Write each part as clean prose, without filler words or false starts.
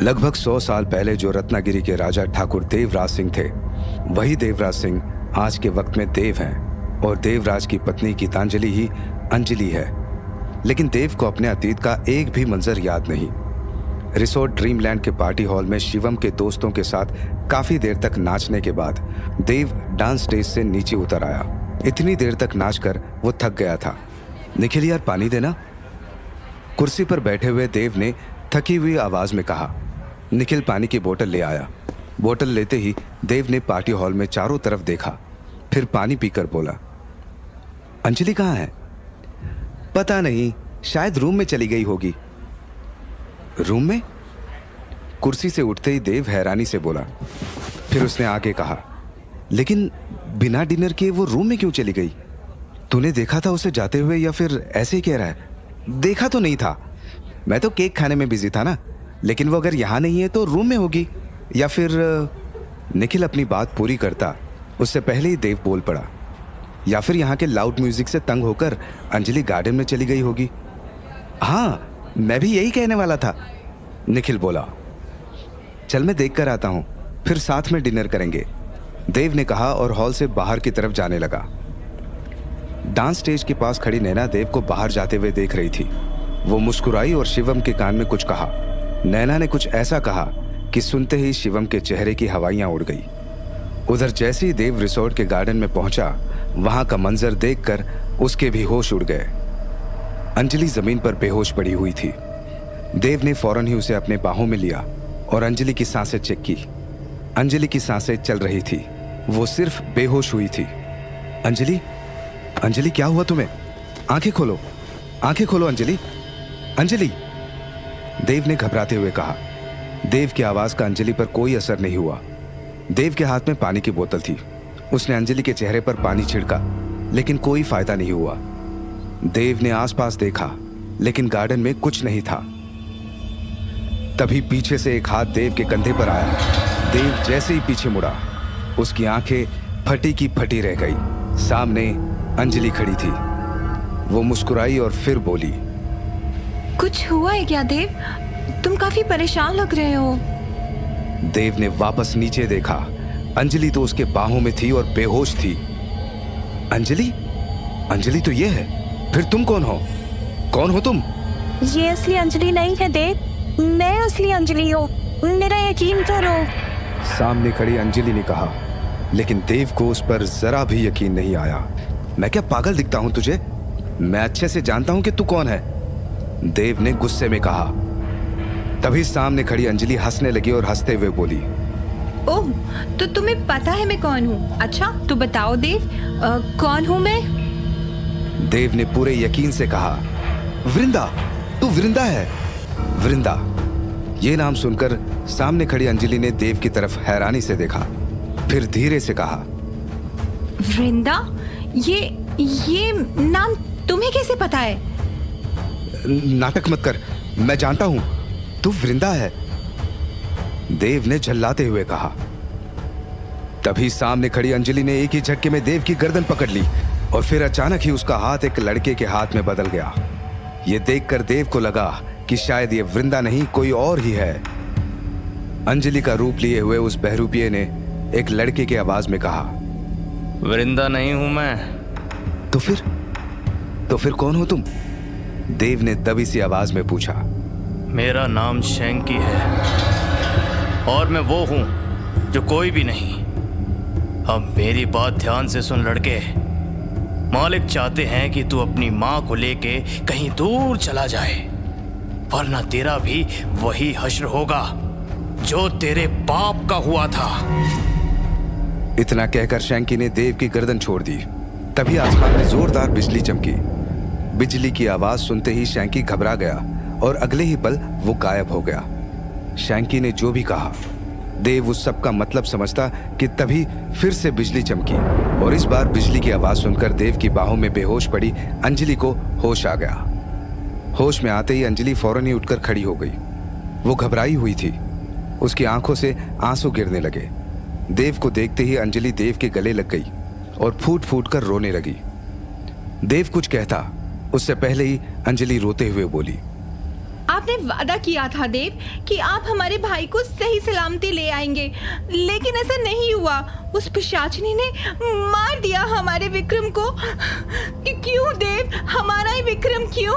लगभग 100 साल पहले जो रत्नागिरी के राजा ठाकुर देवराज सिंह थे, वही देवराज सिंह आज के वक्त में देव हैं और देवराज की पत्नी गीतांजलि ही अंजलि है। लेकिन देव को अपने अतीत का एक भी मंजर याद नहीं। रिसोर्ट ड्रीमलैंड के पार्टी हॉल में शिवम के दोस्तों के साथ काफी देर तक नाचने के बाद देव डांस स्टेज से नीचे उतर आया। इतनी देर तक नाचकर वो थक गया था। निखिल यार पानी देना। कुर्सी पर बैठे हुए देव ने थकी हुई आवाज में कहा। निखिल पानी की बोतल ले आया। बोतल लेते ही देव ने पार्टी हॉल में चारों तरफ देखा, फिर पानी पीकर बोला, अंजलि कहाँ है? पता नहीं, शायद रूम में चली गई होगी। रूम में? कुर्सी से उठते ही देव हैरानी से बोला। फिर उसने आगे कहा, लेकिन बिना डिनर किए वो रूम में क्यों चली गई? तूने देखा था उसे जाते हुए या फिर ऐसे ही कह रहा है? देखा तो नहीं था, मैं तो केक खाने में बिजी था ना। लेकिन वो अगर यहाँ नहीं है तो रूम में होगी या फिर। निखिल अपनी बात पूरी करता उससे पहले ही देव बोल पड़ा, या फिर यहाँ के लाउड म्यूजिक से तंग होकर अंजलि गार्डन में चली गई होगी। हाँ, मैं भी यही कहने वाला था, निखिल बोला। चल मैं देख कर आता हूँ, फिर साथ में डिनर करेंगे, देव ने कहा और हॉल से बाहर की तरफ जाने लगा। डांस स्टेज के पास खड़ी नैना देव को बाहर जाते हुए देख रही थी। वो मुस्कुराई और शिवम के कान में कुछ कहा। नैना ने कुछ ऐसा कहा कि सुनते ही शिवम के चेहरे की हवाइयां उड़ गई। उधर जैसे ही देव रिसोर्ट के गार्डन में पहुंचा, वहां का मंजर देखकर उसके भी होश उड़ गए। अंजलि जमीन पर बेहोश पड़ी हुई थी। देव ने फौरन ही उसे अपने बाहों में लिया और अंजलि की सांसें चेक की। अंजलि की सांसें चल रही थी, वो सिर्फ बेहोश हुई थी। अंजलि, अंजलि क्या हुआ तुम्हें? आंखें खोलो, आंखें खोलो अंजलि, अंजलि, देव ने घबराते हुए कहा। देव की आवाज का अंजलि पर कोई असर नहीं हुआ। देव के हाथ में पानी की बोतल थी। उसने अंजलि के चेहरे पर पानी छिड़का, लेकिन कोई फायदा नहीं हुआ। देव ने आसपास देखा, लेकिन गार्डन में कुछ नहीं था। तभी पीछे से एक हाथ देव के कंधे पर आया। देव जैसे ही पीछे मुड़ा, उसकी आंखें फटी की फटी रह गई। सामने अंजलि खड़ी थी। वो मुस्कुराई और फिर बोली, कुछ हुआ है क्या देव? तुम काफी परेशान लग रहे हो। देव ने वापस नीचे देखा। अंजलि तो उसके बाहों में थी और बेहोश थी। अंजलि, अंजलि तो ये है। फिर तुम कौन हो? कौन हो तुम? ये असली अंजलि नहीं है देव, मैं असली अंजलि हूँ, मेरा यकीन करो। सामने खड़ी अंजलि ने कहा, लेकिन देव को उस पर जरा भी यकीन नहीं आया। मैं क्या पागल दिखता हूं तुझे? मैं अच्छे से जानता हूं कि तू कौन है, देव ने गुस्से में कहा। तभी सामने खड़ी अंजलि हंसने लगी और हंसते हुए बोली, ओह, तो तुम्हें पता है मैं कौन हूँ? अच्छा तो बताओ देव, कौन हूँ मैं? देव ने पूरे यकीन से कहा, वृंदा, तू वृंदा है। वृंदा, ये नाम सुनकर सामने खड़ी अंजलि ने देव की तरफ हैरानी से देखा, फिर धीरे से कहा, वृंदा? ये नाम तुम्हें कैसे पता है? नाटक मत कर, मैं जानता हूं, तू वृंदा है, देव ने झल्लाते हुए कहा। तभी सामने खड़ी अंजलि ने एक ही झटके में देव की गर्दन पकड़ ली और फिर अचानक ही उसका हाथ एक लड़के के हाथ में बदल गया। यह देखकर देव को लगा कि शायद ये वृंदा नहीं कोई और ही है। अंजलि का रूप लिए हुए उस बहरूपिये ने एक लड़के की आवाज में कहा, वृंदा नहीं हूं मैं। तो फिर कौन हो तुम? देव ने दबी सी आवाज में पूछा। मेरा नाम शैंकी है और मैं वो हूं जो कोई भी नहीं। अब मेरी बात ध्यान से सुन लड़के। मालिक चाहते हैं कि तू अपनी माँ को लेके कहीं दूर चला जाए, वरना तेरा भी वही हश्र होगा जो तेरे बाप का हुआ था। इतना कहकर शैंकी ने देव की गर्दन छोड़ दी। तभी आसमान में जोरदार बिजली चमकी। बिजली की आवाज सुनते ही शैंकी घबरा गया और अगले ही पल वो गायब हो गया। शैंकी ने जो भी कहा, देव उस सब का मतलब समझता कि तभी फिर से बिजली चमकी और इस बार बिजली की आवाज सुनकर देव की बाहों में बेहोश पड़ी अंजलि को होश आ गया। होश में आते ही अंजलि फौरन ही उठकर खड़ी हो गई। वो घबराई हुई थी, उसकी आंखों से आंसू गिरने लगे। देव को देखते ही अंजलि देव के गले लग गई और फूट फूट कर रोने लगी। देव कुछ कहता उससे पहले ही अंजलि रोते हुए बोली, आप आपने वादा किया था देव कि आप हमारे भाई को सही सलामती ले आएंगे, लेकिन ऐसा नहीं हुआ। उस पिशाचिनी ने मार दिया हमारे विक्रम को। क्यों देव, हमारा ही विक्रम क्यों?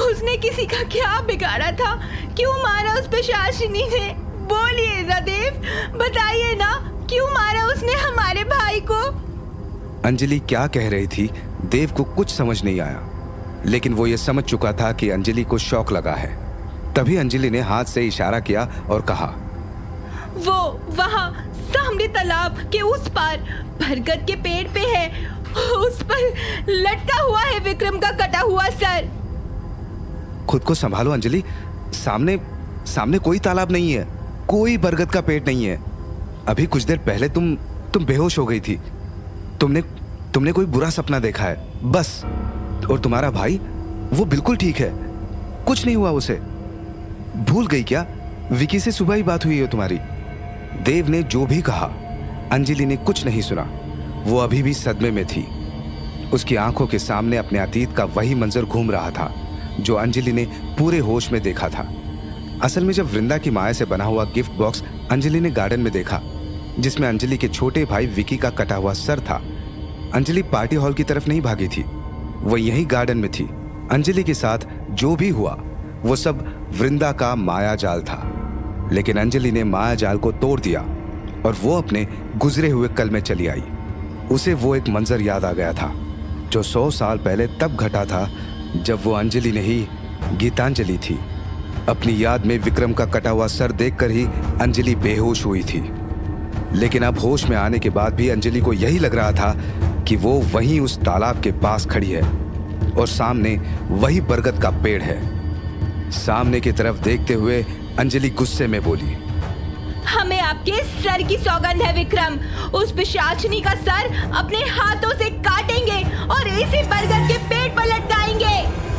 उसने किसी का क्या बिगाड़ा था? क्यों मारा उस पिशाचिनी ने? बोलिए ना देव, बताइए ना, क्यों मारा उसने हमारे भाई को? अंजलि क्या कह रही थी देव को कुछ समझ नहीं आया, लेकिन वो ये समझ चुका था कि अंजलि को शौक लगा है। तभी अंजलि ने हाथ से इशारा किया और कहा, वो वहाँ सामने तालाब के उस पार बरगद के पेड़ पे है, उस पर लटका हुआ है विक्रम का कटा हुआ सर। खुद को संभालो अंजलि, सामने सामने कोई तालाब नहीं है, कोई बरगद का पेड़ नहीं है। अभी कुछ देर पहले तुम बेहोश हो गई थी। तुमने कोई बुरा सपना देखा है बस। और तुम्हारा भाई वो बिल्कुल ठीक है, कुछ नहीं हुआ उसे। भूल गई क्या? विकी से सुबह ही बात हुई है तुम्हारी। देव ने जो भी कहा अंजलि ने कुछ नहीं सुना। वो अभी भी सदमे में थी। उसकी आंखों के सामने अपने अतीत का वही मंजर घूम रहा था जो अंजलि ने पूरे होश में देखा था। असल में जब वृंदा की माया से बना हुआ गिफ्ट बॉक्स अंजलि ने गार्डन में देखा, जिसमें अंजलि के छोटे भाई विकी का कटा हुआ सर था, अंजलि पार्टी हॉल की तरफ नहीं भागी थी, वो यही गार्डन में थी। अंजलि के साथ जो भी हुआ वो सब वृंदा का माया जाल था, लेकिन अंजलि ने माया जाल को तोड़ दिया और वो अपने गुजरे हुए कल में चली आई। उसे वो एक मंजर याद आ गया था जो 100 साल पहले तब घटा था जब वो अंजलि नहीं गीतांजलि थी। अपनी याद में विक्रम का कटा हुआ सर देखकर ही अंजलि बेहोश हुई थी, लेकिन अब होश में आने के बाद भी अंजलि को यही लग रहा था कि वो वहीं उस तालाब के पास खड़ी है और सामने वही बरगद का पेड़ है। सामने की तरफ देखते हुए अंजलि गुस्से में बोली, हमें आपके सर की सौगंध है विक्रम। उस पिशाचिनी का सर अपने हाथों से काटेंगे और इसी बरगद के पेड़ पर लटकाएंगे।